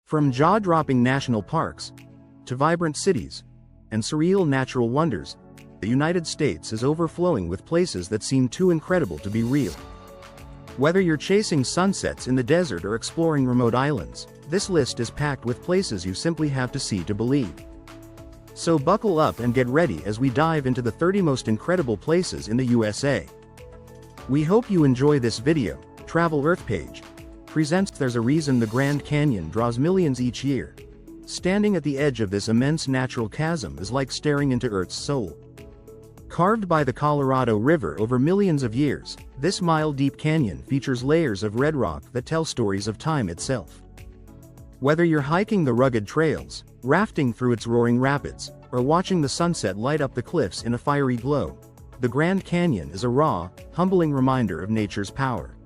From jaw-dropping national parks to vibrant cities and surreal natural wonders, the United States is overflowing with places that seem too incredible to be real. Whether you're chasing sunsets in the desert or exploring remote islands, this list is packed with places you simply have to see to believe. So buckle up and get ready as we dive into the 30 most incredible places in the USA. We hope you enjoy this video. Travel Earth page presents There's a Reason the Grand Canyon draws millions each year. Standing at the edge of this immense natural chasm is like staring into Earth's soul. Carved by the Colorado River over millions of years, this mile-deep canyon features layers of red rock that tell stories of time itself. Whether you're hiking the rugged trails, rafting through its roaring rapids, or watching the sunset light up the cliffs in a fiery glow, the Grand Canyon is a raw, humbling reminder of nature's power.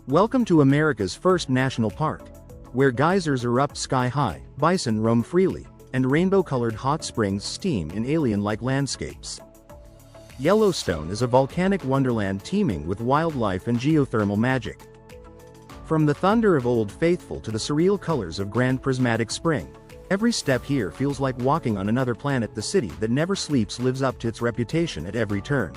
Welcome to America's first national park, where geysers erupt sky-high, bison roam freely, and rainbow-colored hot springs steam in alien-like landscapes. Yellowstone is a volcanic wonderland teeming with wildlife and geothermal magic. From the thunder of Old Faithful to the surreal colors of Grand Prismatic Spring, every step here feels like walking on another planet. The city that never sleeps lives up to its reputation at every turn.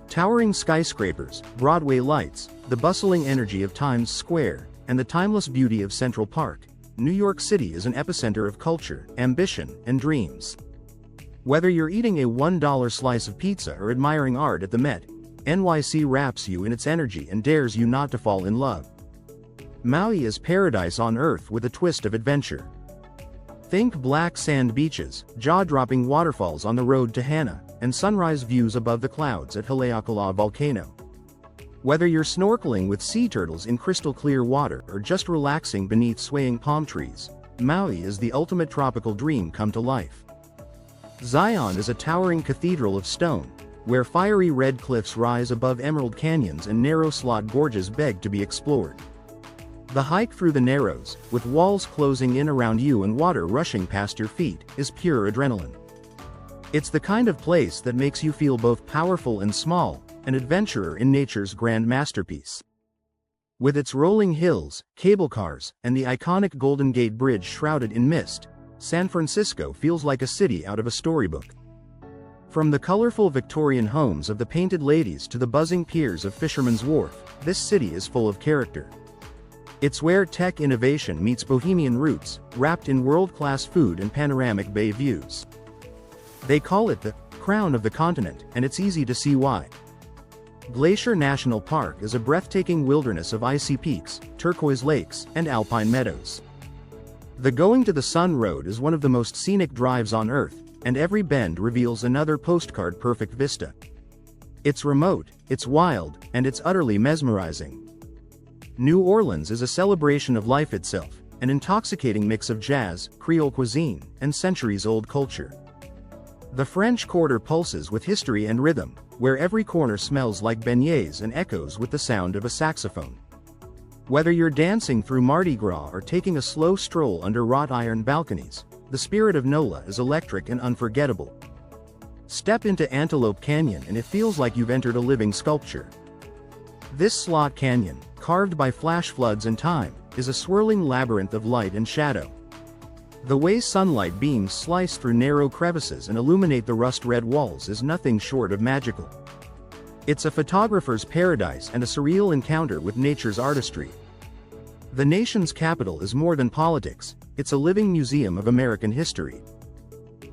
Towering skyscrapers, Broadway lights, the bustling energy of Times Square, and the timeless beauty of Central Park, New York City is an epicenter of culture, ambition, and dreams. Whether you're eating a $1 slice of pizza or admiring art at the Met, NYC wraps you in its energy and dares you not to fall in love. Maui is paradise on earth with a twist of adventure. Think black sand beaches, jaw-dropping waterfalls on the road to Hana, and sunrise views above the clouds at Haleakala Volcano. Whether you're snorkeling with sea turtles in crystal-clear water or just relaxing beneath swaying palm trees, Maui is the ultimate tropical dream come to life. Zion is a towering cathedral of stone, where fiery red cliffs rise above emerald canyons and narrow slot gorges beg to be explored. The hike through the Narrows, with walls closing in around you and water rushing past your feet, is pure adrenaline. It's the kind of place that makes you feel both powerful and small, an adventurer in nature's grand masterpiece. With its rolling hills, cable cars, and the iconic Golden Gate Bridge shrouded in mist, San Francisco feels like a city out of a storybook. From the colorful Victorian homes of the Painted Ladies to the buzzing piers of Fisherman's Wharf, this city is full of character. It's where tech innovation meets bohemian roots, wrapped in world-class food and panoramic bay views. They call it the crown of the continent, and it's easy to see why. Glacier National Park is a breathtaking wilderness of icy peaks, turquoise lakes, and alpine meadows. The Going to the Sun Road is one of the most scenic drives on Earth, and every bend reveals another postcard-perfect vista. It's remote, it's wild, and it's utterly mesmerizing. New Orleans is a celebration of life itself, an intoxicating mix of jazz, Creole cuisine, and centuries-old culture. The French Quarter pulses with history and rhythm, where every corner smells like beignets and echoes with the sound of a saxophone. Whether you're dancing through Mardi Gras or taking a slow stroll under wrought iron balconies, the spirit of NOLA is electric and unforgettable. Step into Antelope Canyon and it feels like you've entered a living sculpture. This slot canyon, carved by flash floods and time, is a swirling labyrinth of light and shadow. The way sunlight beams slice through narrow crevices and illuminate the rust-red walls is nothing short of magical. It's a photographer's paradise and a surreal encounter with nature's artistry. The nation's capital is more than politics, it's a living museum of American history.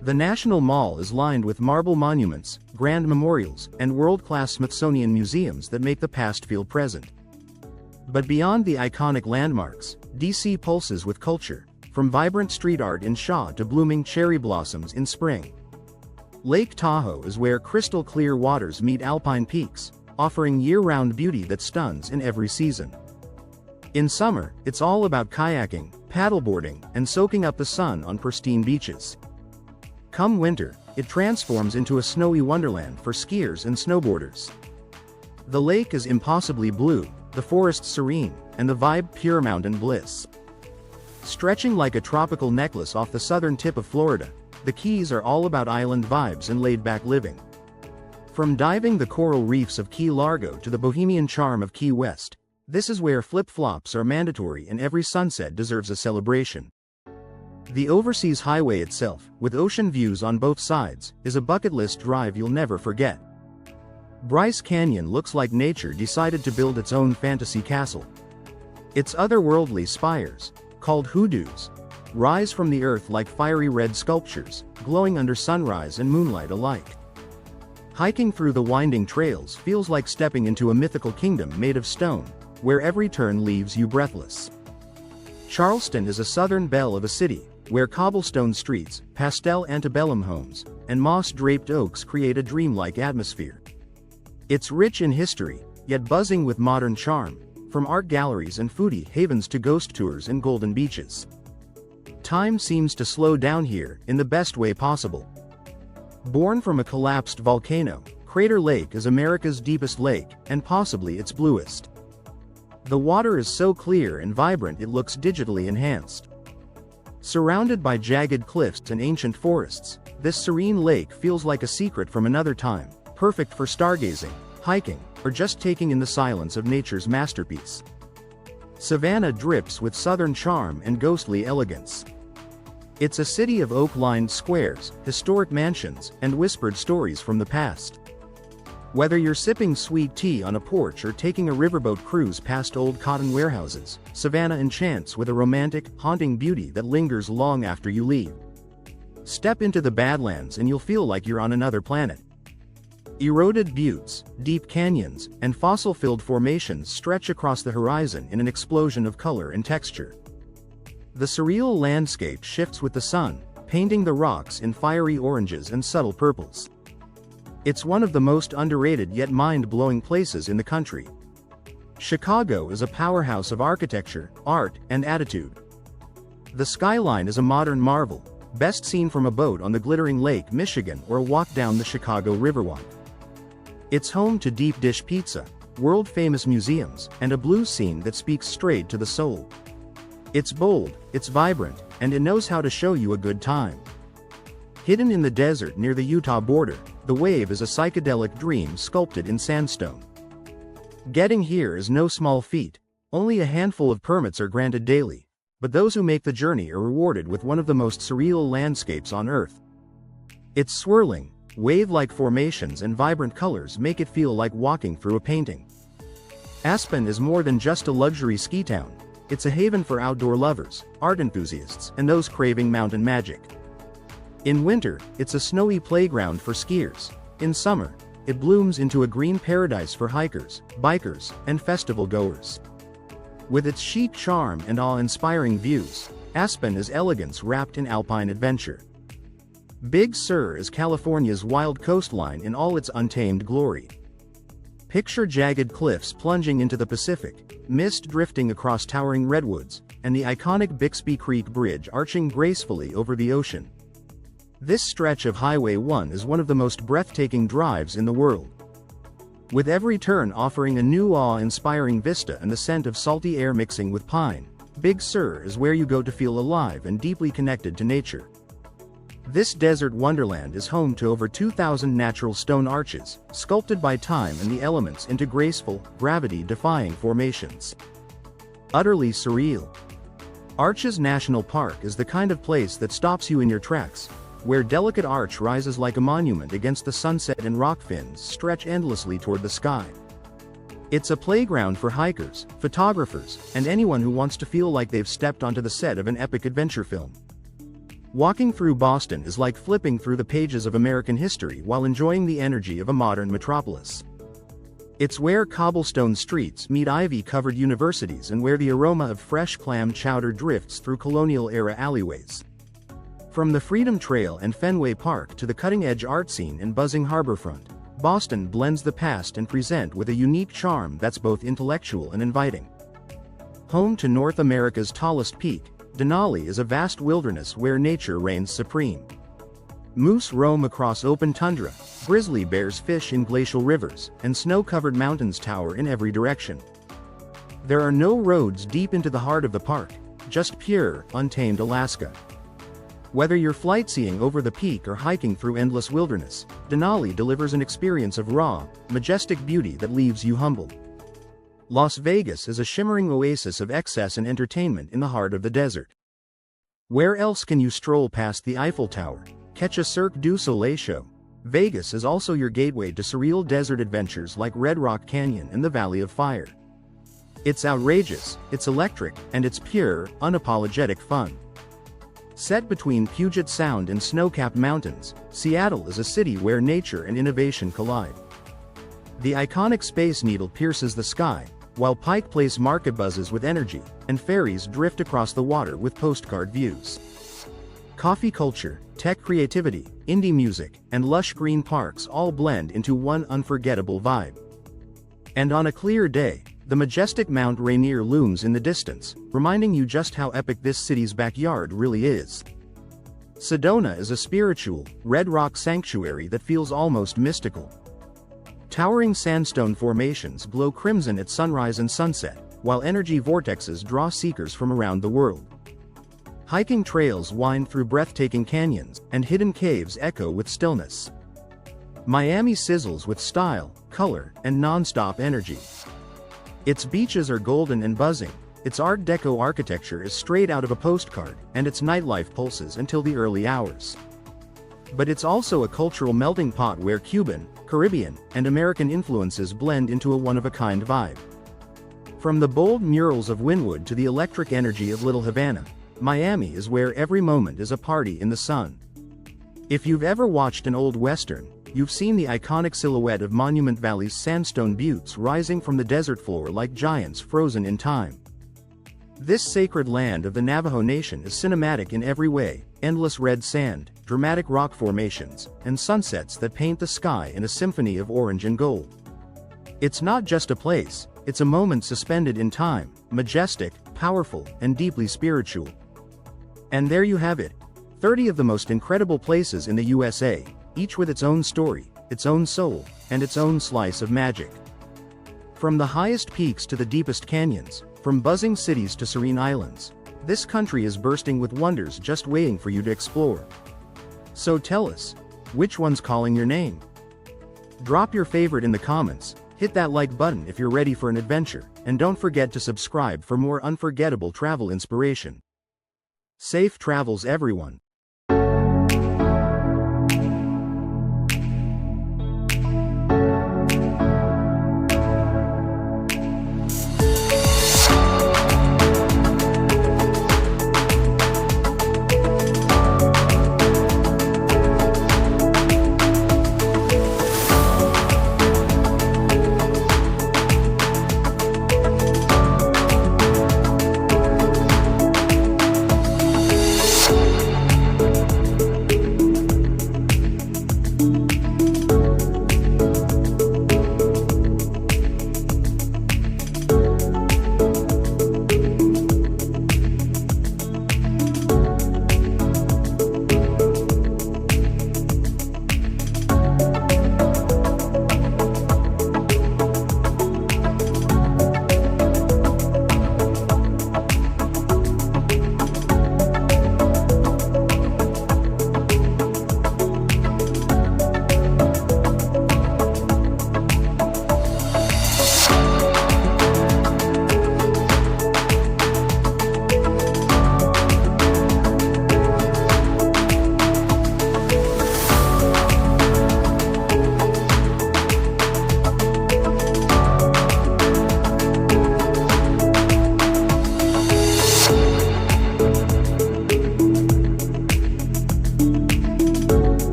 The National Mall is lined with marble monuments, grand memorials, and world-class Smithsonian museums that make the past feel present. But beyond the iconic landmarks, DC pulses with culture, from vibrant street art in Shaw to blooming cherry blossoms in spring. Lake Tahoe is where crystal-clear waters meet alpine peaks, offering year-round beauty that stuns in every season. In summer, it's all about kayaking, paddleboarding, and soaking up the sun on pristine beaches. Come winter, it transforms into a snowy wonderland for skiers and snowboarders. The lake is impossibly blue, the forest serene, and the vibe pure mountain bliss. Stretching like a tropical necklace off the southern tip of Florida, the Keys are all about island vibes and laid-back living. From diving the coral reefs of Key Largo to the bohemian charm of Key West, This is where flip-flops are mandatory and every sunset deserves a celebration. The Overseas Highway itself, with ocean views on both sides, is a bucket list drive you'll never forget. Bryce Canyon looks like nature decided to build its own fantasy castle. Its otherworldly spires, called hoodoos, rise from the earth like fiery red sculptures, glowing under sunrise and moonlight alike. Hiking through the winding trails feels like stepping into a mythical kingdom made of stone, where every turn leaves you breathless. Charleston is a southern belle of a city, where cobblestone streets, pastel antebellum homes, and moss-draped oaks create a dreamlike atmosphere. It's rich in history, yet buzzing with modern charm, from art galleries and foodie havens to ghost tours and golden beaches. Time seems to slow down here, in the best way possible. Born from a collapsed volcano, Crater Lake is America's deepest lake, and possibly its bluest. The water is so clear and vibrant it looks digitally enhanced. Surrounded by jagged cliffs and ancient forests, this serene lake feels like a secret from another time, perfect for stargazing, hiking, or just taking in the silence of nature's masterpiece. Savannah drips with southern charm and ghostly elegance. It's a city of oak-lined squares, historic mansions, and whispered stories from the past. Whether you're sipping sweet tea on a porch or taking a riverboat cruise past old cotton warehouses, Savannah enchants with a romantic, haunting beauty that lingers long after you leave. Step into the Badlands and you'll feel like you're on another planet. Eroded buttes, deep canyons, and fossil-filled formations stretch across the horizon in an explosion of color and texture. The surreal landscape shifts with the sun, painting the rocks in fiery oranges and subtle purples. It's one of the most underrated yet mind-blowing places in the country. Chicago is a powerhouse of architecture, art, and attitude. The skyline is a modern marvel, best seen from a boat on the glittering Lake Michigan or a walk down the Chicago Riverwalk. It's home to deep dish pizza, world-famous museums, and a blues scene that speaks straight to the soul. It's bold, it's vibrant, and it knows how to show you a good time. Hidden in the desert near the Utah border, the Wave is a psychedelic dream sculpted in sandstone. Getting here is no small feat. Only a handful of permits are granted daily, but those who make the journey are rewarded with one of the most surreal landscapes on Earth. Its swirling, wave-like formations and vibrant colors make it feel like walking through a painting. Aspen is more than just a luxury ski town. It's a haven for outdoor lovers, art enthusiasts, and those craving mountain magic. In winter, it's a snowy playground for skiers. In summer, it blooms into a green paradise for hikers, bikers, and festival-goers. With its chic charm and awe-inspiring views, Aspen is elegance wrapped in alpine adventure. Big Sur is California's wild coastline in all its untamed glory. Picture jagged cliffs plunging into the Pacific, mist drifting across towering redwoods, and the iconic Bixby Creek Bridge arching gracefully over the ocean. This stretch of Highway 1 is one of the most breathtaking drives in the world. With every turn offering a new awe-inspiring vista and the scent of salty air mixing with pine, Big Sur is where you go to feel alive and deeply connected to nature. This desert wonderland is home to over 2,000 natural stone arches, sculpted by time and the elements into graceful, gravity-defying formations. Utterly surreal. Arches National Park is the kind of place that stops you in your tracks, where delicate arch rises like a monument against the sunset and rock fins stretch endlessly toward the sky. It's a playground for hikers, photographers, and anyone who wants to feel like they've stepped onto the set of an epic adventure film. Walking through Boston is like flipping through the pages of American history while enjoying the energy of a modern metropolis. It's where cobblestone streets meet ivy-covered universities and where the aroma of fresh clam chowder drifts through colonial-era alleyways. From the Freedom Trail and Fenway Park to the cutting-edge art scene and buzzing harborfront, Boston blends the past and present with a unique charm that's both intellectual and inviting. Home to North America's tallest peak, Denali is a vast wilderness where nature reigns supreme. Moose roam across open tundra, grizzly bears fish in glacial rivers, and snow-covered mountains tower in every direction. There are no roads deep into the heart of the park, just pure, untamed Alaska. Whether you're flightseeing over the peak or hiking through endless wilderness, Denali delivers an experience of raw, majestic beauty that leaves you humbled. Las Vegas is a shimmering oasis of excess and entertainment in the heart of the desert. Where else can you stroll past the Eiffel Tower, catch a Cirque du Soleil show? Vegas is also your gateway to surreal desert adventures like Red Rock Canyon and the Valley of Fire. It's outrageous, it's electric, and it's pure, unapologetic fun. Set between Puget Sound and snow-capped mountains, Seattle is a city where nature and innovation collide. The iconic Space Needle pierces the sky, while Pike Place Market buzzes with energy, and ferries drift across the water with postcard views. Coffee culture, tech creativity, indie music, and lush green parks all blend into one unforgettable vibe. And on a clear day, the majestic Mount Rainier looms in the distance, reminding you just how epic this city's backyard really is. Sedona is a spiritual, red rock sanctuary that feels almost mystical. Towering sandstone formations glow crimson at sunrise and sunset, while energy vortexes draw seekers from around the world. Hiking trails wind through breathtaking canyons, and hidden caves echo with stillness. Miami sizzles with style, color, and non-stop energy. Its beaches are golden and buzzing, its Art Deco architecture is straight out of a postcard, and its nightlife pulses until the early hours. But it's also a cultural melting pot where Cuban, Caribbean, and American influences blend into a one-of-a-kind vibe. From the bold murals of Wynwood to the electric energy of Little Havana, Miami is where every moment is a party in the sun. If you've ever watched an old western, you've seen the iconic silhouette of Monument Valley's sandstone buttes rising from the desert floor like giants frozen in time. This sacred land of the Navajo Nation is cinematic in every way: endless red sand, dramatic rock formations, and sunsets that paint the sky in a symphony of orange and gold. It's not just a place, it's a moment suspended in time, majestic, powerful, and deeply spiritual. And there you have it, 30 of the most incredible places in the USA, each with its own story, its own soul, and its own slice of magic. From the highest peaks to the deepest canyons, from buzzing cities to serene islands, this country is bursting with wonders just waiting for you to explore. So tell us, which one's calling your name? Drop your favorite in the comments, hit that like button if you're ready for an adventure, and don't forget to subscribe for more unforgettable travel inspiration. Safe travels, everyone.